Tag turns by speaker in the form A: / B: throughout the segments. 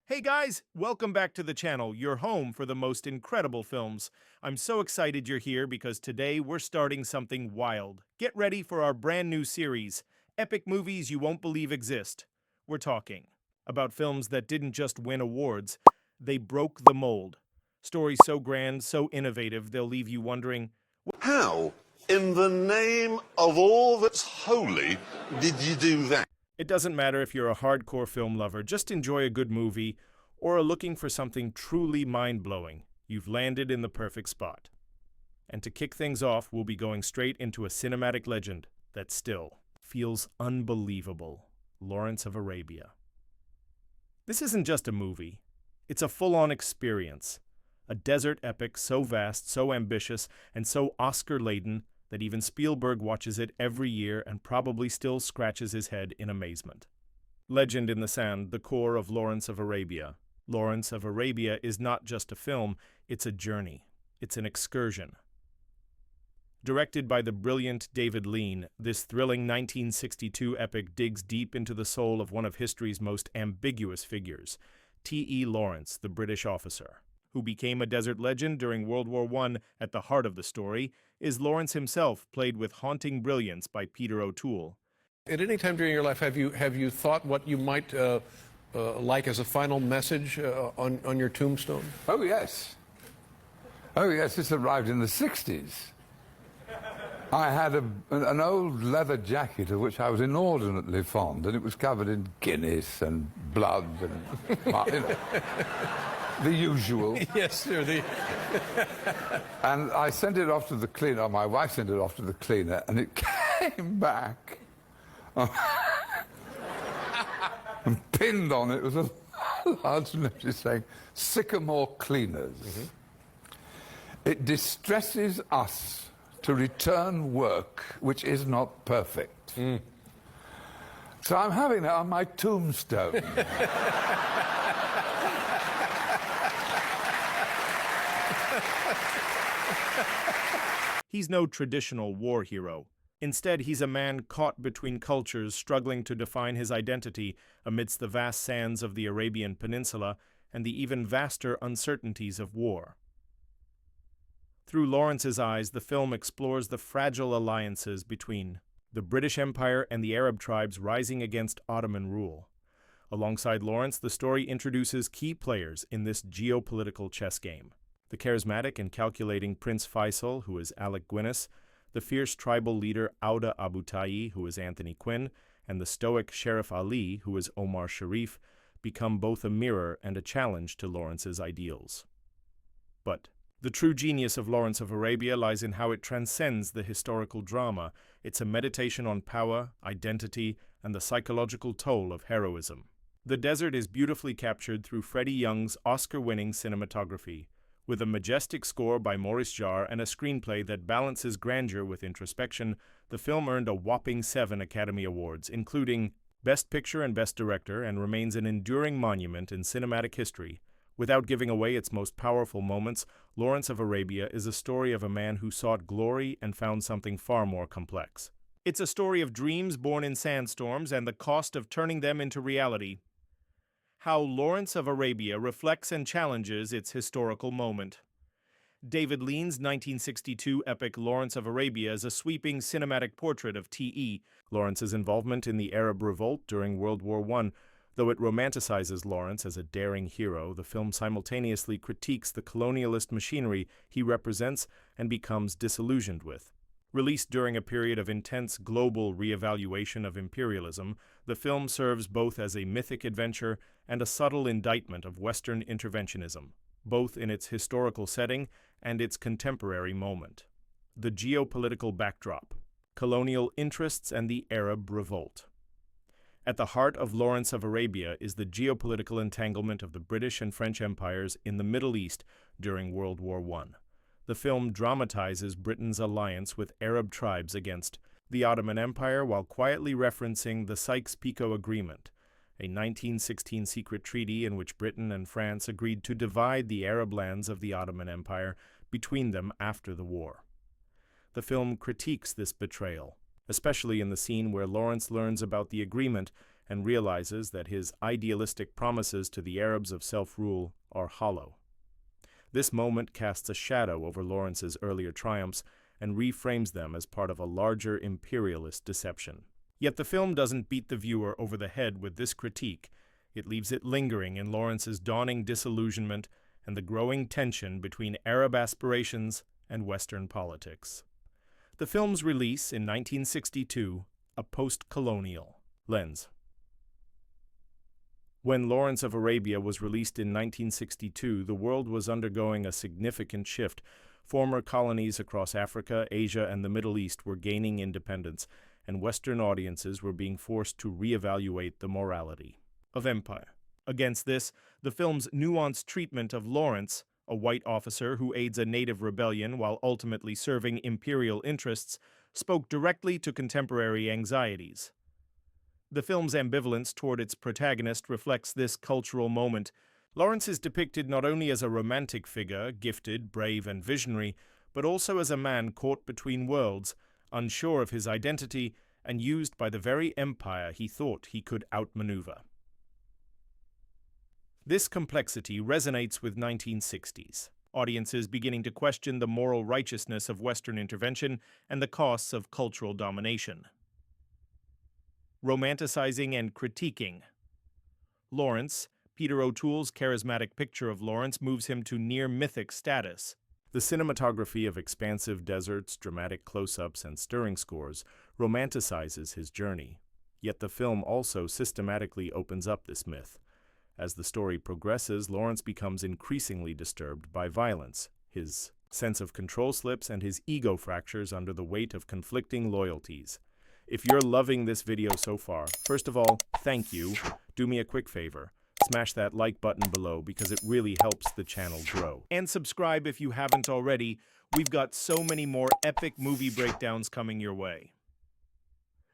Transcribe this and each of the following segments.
A: Hey guys, welcome back to the channel, your home for the most incredible films. I'm so excited you're here because today we're starting something wild. Get ready for our brand new series, Epic Movies You Won't Believe Exist. We're talking about films that didn't just win awards, they broke the mold. Stories so grand, so innovative, they'll leave you wondering,
B: How, in the name of all that's holy, did you do that?
A: it doesn't matter if you're a hardcore film lover, just enjoy a good movie, or are looking for something truly mind-blowing. You've landed in the perfect spot. And to kick things off, we'll be going straight into a cinematic legend that still feels unbelievable. Lawrence of Arabia. This isn't just a movie. It's a full-on experience. A desert epic so vast, so ambitious, and so Oscar-laden that even Spielberg watches it every year and probably still scratches his head in amazement. Legend in the sand, the core of Lawrence of Arabia. Lawrence of Arabia is not just a film, it's a journey. It's an excursion. Directed by the brilliant David Lean, this thrilling 1962 epic digs deep into the soul of one of history's most ambiguous figures, T.E. Lawrence, the British officer. Who became a desert legend during World War I. At the heart of the story is Lawrence himself, played with haunting brilliance by Peter O'Toole.
C: At any time during your life, have you thought what you might like as a final message on your tombstone?
D: Oh, yes. Oh, yes, this arrived in the 60s. I had an old leather jacket of which I was inordinately fond, and it was covered in Guinness and blood and, you know, the usual.
C: Yes, sir.
D: And I sent it off to the cleaner, my wife sent it off to the cleaner, and it came back. And pinned on it was a large notice saying, Sycamore Cleaners. Mm-hmm. It distresses us to return work which is not perfect. Mm. So I'm having that on my tombstone.
A: He's no traditional war hero. Instead, he's a man caught between cultures, struggling to define his identity amidst the vast sands of the Arabian Peninsula and the even vaster uncertainties of war. Through Lawrence's eyes, the film explores the fragile alliances between the British Empire and the Arab tribes rising against Ottoman rule. Alongside Lawrence, the story introduces key players in this geopolitical chess game. The charismatic and calculating Prince Faisal, who is Alec Guinness, the fierce tribal leader Auda Abu Tayi, who is Anthony Quinn, and the stoic Sheriff Ali, who is Omar Sharif, become both a mirror and a challenge to Lawrence's ideals. But the true genius of Lawrence of Arabia lies in how it transcends the historical drama. It's a meditation on power, identity, and the psychological toll of heroism. The desert is beautifully captured through Freddie Young's Oscar-winning cinematography, with a majestic score by Maurice Jarre and a screenplay that balances grandeur with introspection. The film earned a whopping 7 Academy Awards, including Best Picture and Best Director, and remains an enduring monument in cinematic history. Without giving away its most powerful moments, Lawrence of Arabia is a story of a man who sought glory and found something far more complex. It's a story of dreams born in sandstorms and the cost of turning them into reality. How Lawrence of Arabia reflects and challenges its historical moment. David Lean's 1962 epic Lawrence of Arabia is a sweeping cinematic portrait of T.E. Lawrence's involvement in the Arab Revolt during World War I. Though it romanticizes Lawrence as a daring hero, the film simultaneously critiques the colonialist machinery he represents and becomes disillusioned with. Released during a period of intense global reevaluation of imperialism, the film serves both as a mythic adventure and a subtle indictment of Western interventionism, both in its historical setting and its contemporary moment. The geopolitical backdrop, colonial interests, and the Arab Revolt. At the heart of Lawrence of Arabia is the geopolitical entanglement of the British and French empires in the Middle East during World War I. The film dramatizes Britain's alliance with Arab tribes against the Ottoman Empire while quietly referencing the Sykes-Picot Agreement, a 1916 secret treaty in which Britain and France agreed to divide the Arab lands of the Ottoman Empire between them after the war. The film critiques this betrayal, especially in the scene where Lawrence learns about the agreement and realizes that his idealistic promises to the Arabs of self-rule are hollow. This moment casts a shadow over Lawrence's earlier triumphs and reframes them as part of a larger imperialist deception. Yet the film doesn't beat the viewer over the head with this critique. It leaves it lingering in Lawrence's dawning disillusionment and the growing tension between Arab aspirations and Western politics. The film's release in 1962, a post-colonial lens. When Lawrence of Arabia was released in 1962, the world was undergoing a significant shift. Former colonies across Africa, Asia, and the Middle East were gaining independence, and Western audiences were being forced to reevaluate the morality of empire. Against this, the film's nuanced treatment of Lawrence, a white officer who aids a native rebellion while ultimately serving imperial interests, spoke directly to contemporary anxieties. The film's ambivalence toward its protagonist reflects this cultural moment. Lawrence is depicted not only as a romantic figure, gifted, brave, and visionary, but also as a man caught between worlds, unsure of his identity, and used by the very empire he thought he could outmaneuver. This complexity resonates with 1960s audiences beginning to question the moral righteousness of Western intervention and the costs of cultural domination. Romanticizing and critiquing. Lawrence, Peter O'Toole's charismatic picture of Lawrence moves him to near-mythic status. The cinematography of expansive deserts, dramatic close-ups, and stirring scores romanticizes his journey. Yet the film also systematically opens up this myth. As the story progresses, Lawrence becomes increasingly disturbed by violence. His sense of control slips and his ego fractures under the weight of conflicting loyalties. If you're loving this video so far, first of all, thank you. Do me a quick favor. Smash that like button below because it really helps the channel grow. And subscribe if you haven't already. We've got so many more epic movie breakdowns coming your way.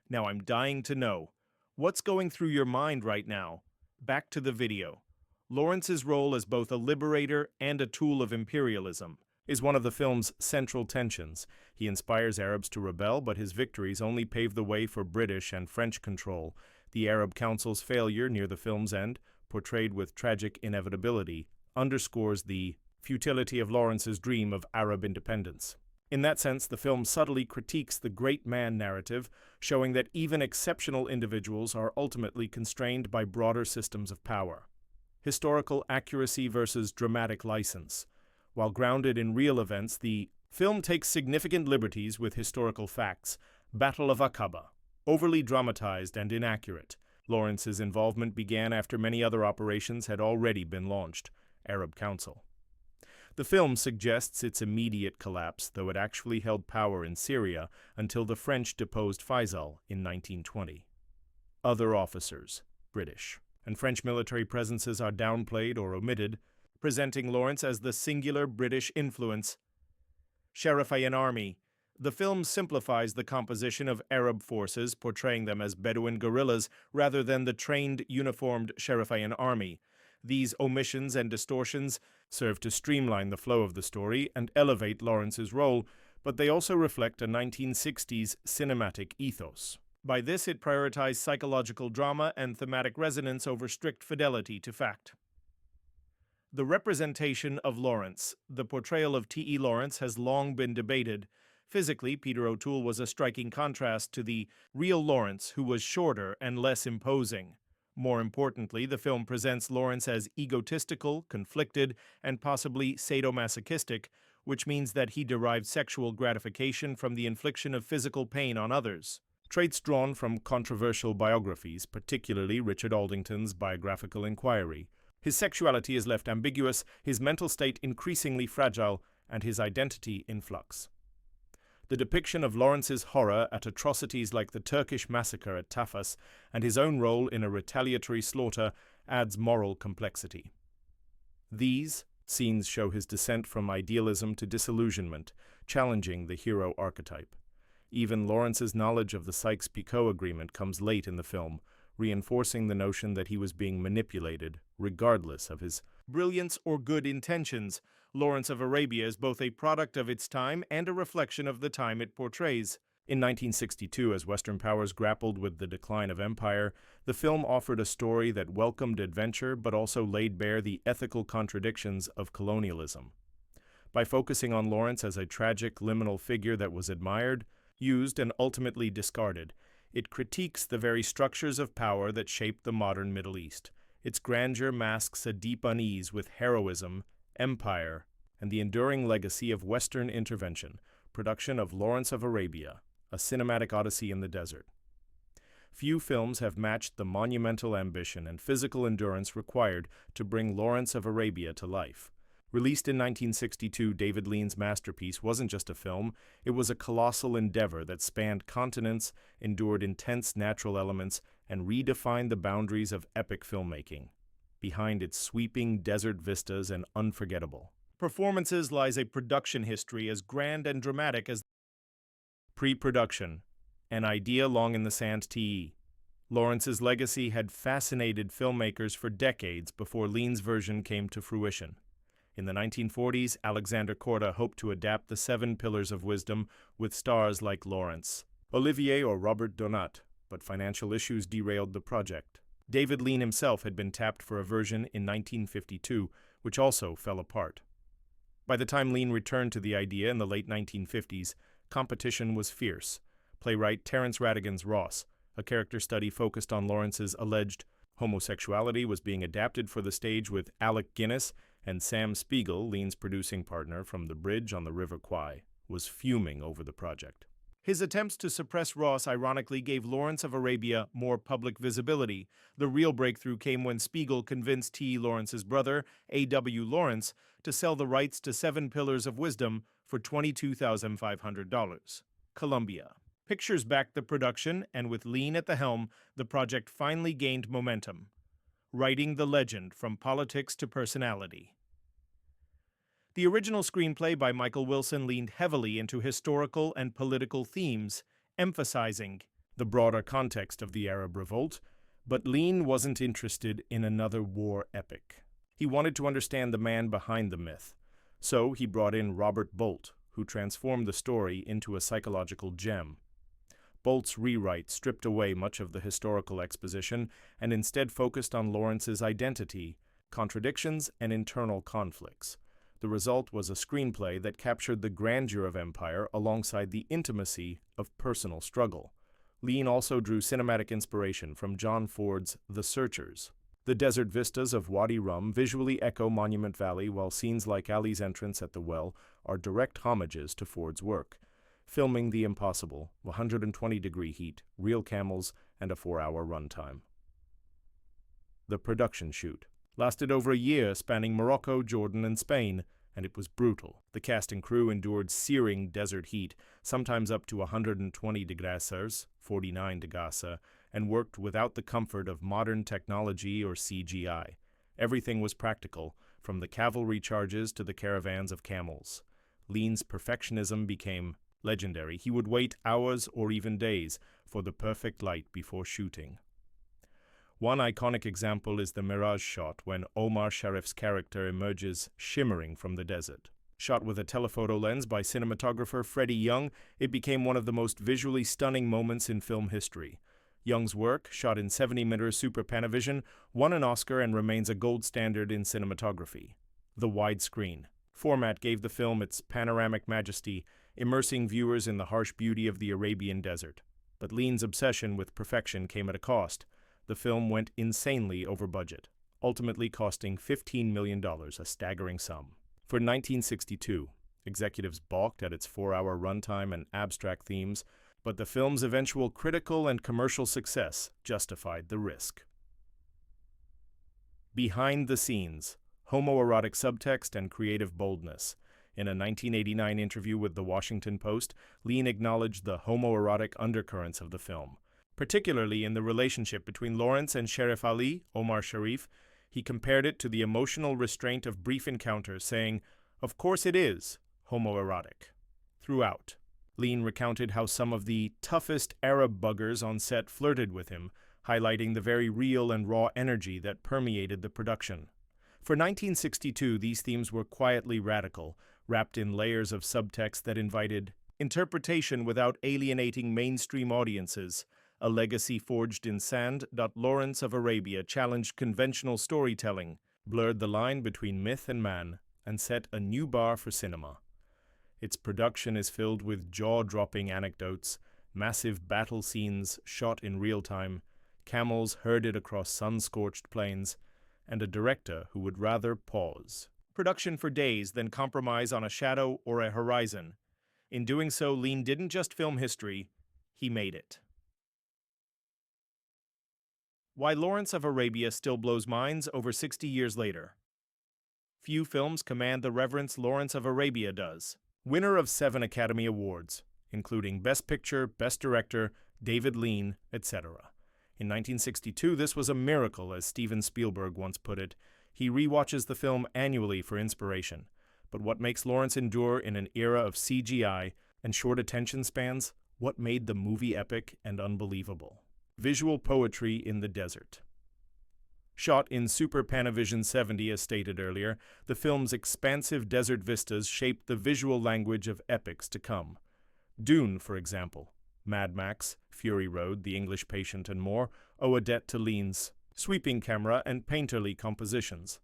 A: Now I'm dying to know, what's going through your mind right now? Back to the video. Lawrence's role as both a liberator and a tool of imperialism is one of the film's central tensions. He inspires Arabs to rebel, but his victories only pave the way for British and French control. The Arab Council's failure near the film's end, portrayed with tragic inevitability, underscores the futility of Lawrence's dream of Arab independence. In that sense, the film subtly critiques the great man narrative, showing that even exceptional individuals are ultimately constrained by broader systems of power. Historical accuracy versus dramatic license. While grounded in real events, the film takes significant liberties with historical facts. Battle of Aqaba, overly dramatized and inaccurate. Lawrence's involvement began after many other operations had already been launched. Arab Council. The film suggests its immediate collapse, though it actually held power in Syria until the French deposed Faisal in 1920. Other officers, British, and French military presences are downplayed or omitted, presenting Lawrence as the singular British influence. Sharifayan Army. The film simplifies the composition of Arab forces, portraying them as Bedouin guerrillas rather than the trained, uniformed Sharifayan Army. These omissions and distortions serve to streamline the flow of the story and elevate Lawrence's role, but they also reflect a 1960s cinematic ethos. By this, it prioritized psychological drama and thematic resonance over strict fidelity to fact. The representation of Lawrence. The portrayal of T.E. Lawrence has long been debated. Physically, Peter O'Toole was a striking contrast to the real Lawrence, who was shorter and less imposing. More importantly, the film presents Lawrence as egotistical, conflicted, and possibly sadomasochistic, which means that he derived sexual gratification from the infliction of physical pain on others. Traits drawn from controversial biographies, particularly Richard Aldington's Biographical Inquiry. His sexuality is left ambiguous, his mental state increasingly fragile, and his identity in flux. The depiction of Lawrence's horror at atrocities like the Turkish massacre at Tafas and his own role in a retaliatory slaughter adds moral complexity. These scenes show his descent from idealism to disillusionment, challenging the hero archetype. Even Lawrence's knowledge of the Sykes-Picot Agreement comes late in the film, reinforcing the notion that he was being manipulated, regardless of his brilliance or good intentions. Lawrence of Arabia is both a product of its time and a reflection of the time it portrays. In 1962, as Western powers grappled with the decline of empire, the film offered a story that welcomed adventure but also laid bare the ethical contradictions of colonialism. By focusing on Lawrence as a tragic, liminal figure that was admired, used, and ultimately discarded, it critiques the very structures of power that shaped the modern Middle East. Its grandeur masks a deep unease with heroism, empire, and the enduring legacy of Western intervention, production of Lawrence of Arabia, a cinematic odyssey in the desert. Few films have matched the monumental ambition and physical endurance required to bring Lawrence of Arabia to life. Released in 1962, David Lean's masterpiece wasn't just a film, it was a colossal endeavor that spanned continents, endured intense natural elements, and redefined the boundaries of epic filmmaking. Behind its sweeping desert vistas and unforgettable performances lies a production history as grand and dramatic as pre-production, an idea long in the sand te. Lawrence's legacy had fascinated filmmakers for decades before Lean's version came to fruition. In the 1940s, Alexander Korda hoped to adapt the Seven Pillars of Wisdom with stars like Lawrence, Olivier or Robert Donat, but financial issues derailed the project. David Lean himself had been tapped for a version in 1952, which also fell apart. By the time Lean returned to the idea in the late 1950s, competition was fierce. Playwright Terence Rattigan's Ross, a character study focused on Lawrence's alleged homosexuality, was being adapted for the stage with Alec Guinness, and Sam Spiegel, Lean's producing partner from The Bridge on the River Kwai, was fuming over the project. His attempts to suppress Ross ironically gave Lawrence of Arabia more public visibility. The real breakthrough came when Spiegel convinced T. Lawrence's brother, A.W. Lawrence, to sell the rights to Seven Pillars of Wisdom for $22,500. Columbia Pictures backed the production, and with Lean at the helm, the project finally gained momentum, writing the legend from politics to personality. The original screenplay by Michael Wilson leaned heavily into historical and political themes, emphasizing the broader context of the Arab Revolt, but Lean wasn't interested in another war epic. He wanted to understand the man behind the myth, so he brought in Robert Bolt, who transformed the story into a psychological gem. Bolt's rewrite stripped away much of the historical exposition and instead focused on Lawrence's identity, contradictions, and internal conflicts. The result was a screenplay that captured the grandeur of empire alongside the intimacy of personal struggle. Lean also drew cinematic inspiration from John Ford's The Searchers. The desert vistas of Wadi Rum visually echo Monument Valley, while scenes like Ali's entrance at the well are direct homages to Ford's work. Filming the impossible, 120-degree heat, real camels, and a 4-hour runtime. The production shoot lasted over a year, spanning Morocco, Jordan, and Spain, and it was brutal. The cast and crew endured searing desert heat, sometimes up to 120 degrees, 49 degrees, and worked without the comfort of modern technology or CGI. Everything was practical, from the cavalry charges to the caravans of camels. Lean's perfectionism became legendary. He would wait hours or even days for the perfect light before shooting. One iconic example is the mirage shot when Omar Sharif's character emerges shimmering from the desert. Shot with a telephoto lens by cinematographer Freddie Young, it became one of the most visually stunning moments in film history. Young's work, shot in 70mm Super Panavision, won an Oscar and remains a gold standard in cinematography. The widescreen format gave the film its panoramic majesty, immersing viewers in the harsh beauty of the Arabian desert. But Lean's obsession with perfection came at a cost. The film went insanely over budget, ultimately costing $15 million, a staggering sum. For 1962, executives balked at its 4-hour runtime and abstract themes, but the film's eventual critical and commercial success justified the risk. Behind the scenes, homoerotic subtext and creative boldness. In a 1989 interview with The Washington Post, Lean acknowledged the homoerotic undercurrents of the film. Particularly in the relationship between Lawrence and Sheriff Ali, Omar Sharif. He compared it to the emotional restraint of brief encounters, saying, "Of course it is homoerotic." Throughout, Lean recounted how some of the toughest Arab buggers on set flirted with him, highlighting the very real and raw energy that permeated the production. For 1962, these themes were quietly radical, wrapped in layers of subtext that invited Interpretation without alienating mainstream audiences, a legacy forged in sand. Lawrence of Arabia challenged conventional storytelling, blurred the line between myth and man, and set a new bar for cinema. Its production is filled with jaw-dropping anecdotes, massive battle scenes shot in real time, camels herded across sun-scorched plains, and a director who would rather pause production for days than compromise on a shadow or a horizon. In doing so, Lean didn't just film history, he made it. Why Lawrence of Arabia still blows minds over 60 years later. Few films command the reverence Lawrence of Arabia does. Winner of 7 Academy Awards, including Best Picture, Best Director, David Lean, etc. In 1962, this was a miracle, as Steven Spielberg once put it. He rewatches the film annually for inspiration. But what makes Lawrence endure in an era of CGI and short attention spans? What made the movie epic and unbelievable? Visual poetry in the desert. Shot in Super Panavision 70, as stated earlier, the film's expansive desert vistas shaped the visual language of epics to come. Dune, for example, Mad Max, Fury Road, The English Patient, and more owe a debt to Lean's sweeping camera and painterly compositions.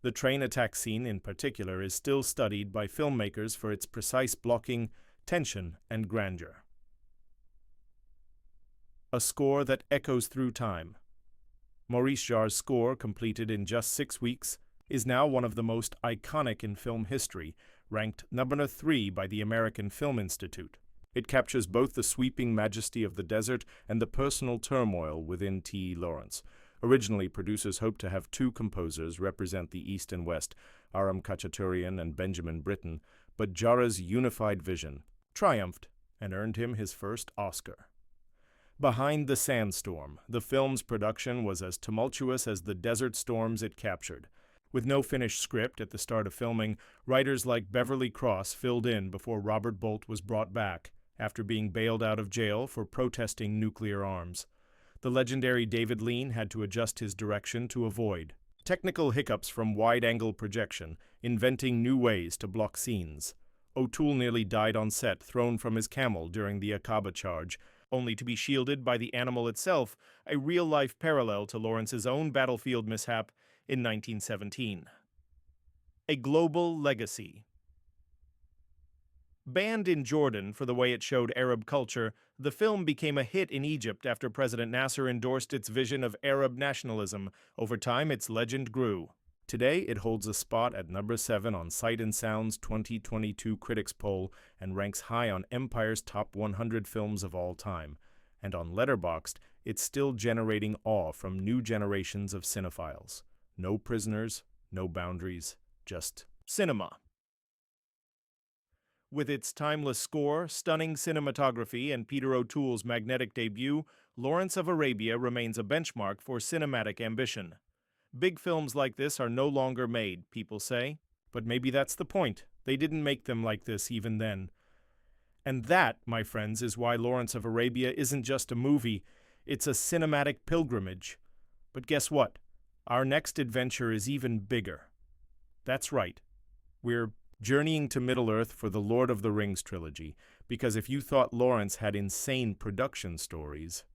A: The train attack scene, in particular, is still studied by filmmakers for its precise blocking, tension, and grandeur. A score that echoes through time. Maurice Jarre's score, completed in just 6 weeks, is now one of the most iconic in film history, ranked number 3 by the American Film Institute. It captures both the sweeping majesty of the desert and the personal turmoil within T. Lawrence. Originally, producers hoped to have 2 composers represent the East and West, Aram Khachaturian and Benjamin Britten, but Jarre's unified vision triumphed and earned him his first Oscar. Behind the Sandstorm, the film's production was as tumultuous as the desert storms it captured. With no finished script at the start of filming, writers like Beverly Cross filled in before Robert Bolt was brought back, after being bailed out of jail for protesting nuclear arms. The legendary David Lean had to adjust his direction to avoid technical hiccups from wide-angle projection, inventing new ways to block scenes. O'Toole nearly died on set, thrown from his camel during the Aqaba charge, only to be shielded by the animal itself, a real-life parallel to Lawrence's own battlefield mishap in 1917. A global legacy. Banned in Jordan for the way it showed Arab culture, the film became a hit in Egypt after President Nasser endorsed its vision of Arab nationalism. Over time, its legend grew. Today, it holds a spot at number 7 on Sight and Sound's 2022 Critics Poll and ranks high on Empire's top 100 films of all time. And on Letterboxd, it's still generating awe from new generations of cinephiles. No prisoners, no boundaries, just cinema. With its timeless score, stunning cinematography, and Peter O'Toole's magnetic debut, Lawrence of Arabia remains a benchmark for cinematic ambition. Big films like this are no longer made, people say. But maybe that's the point. They didn't make them like this even then. And that, my friends, is why Lawrence of Arabia isn't just a movie. It's a cinematic pilgrimage. But guess what? Our next adventure is even bigger. That's right. We're journeying to Middle-earth for the Lord of the Rings trilogy, because if you thought Lawrence had insane production stories,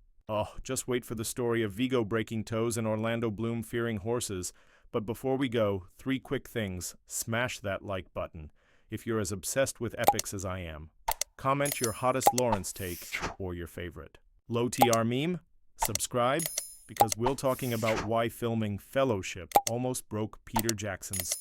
A: just wait for the story of Viggo breaking toes and Orlando Bloom fearing horses. But before we go, 3 quick things. Smash that like button if you're as obsessed with epics as I am. Comment your hottest Lawrence take or your favorite. Low TR meme? Subscribe, because we're talking about why filming Fellowship almost broke Peter Jackson's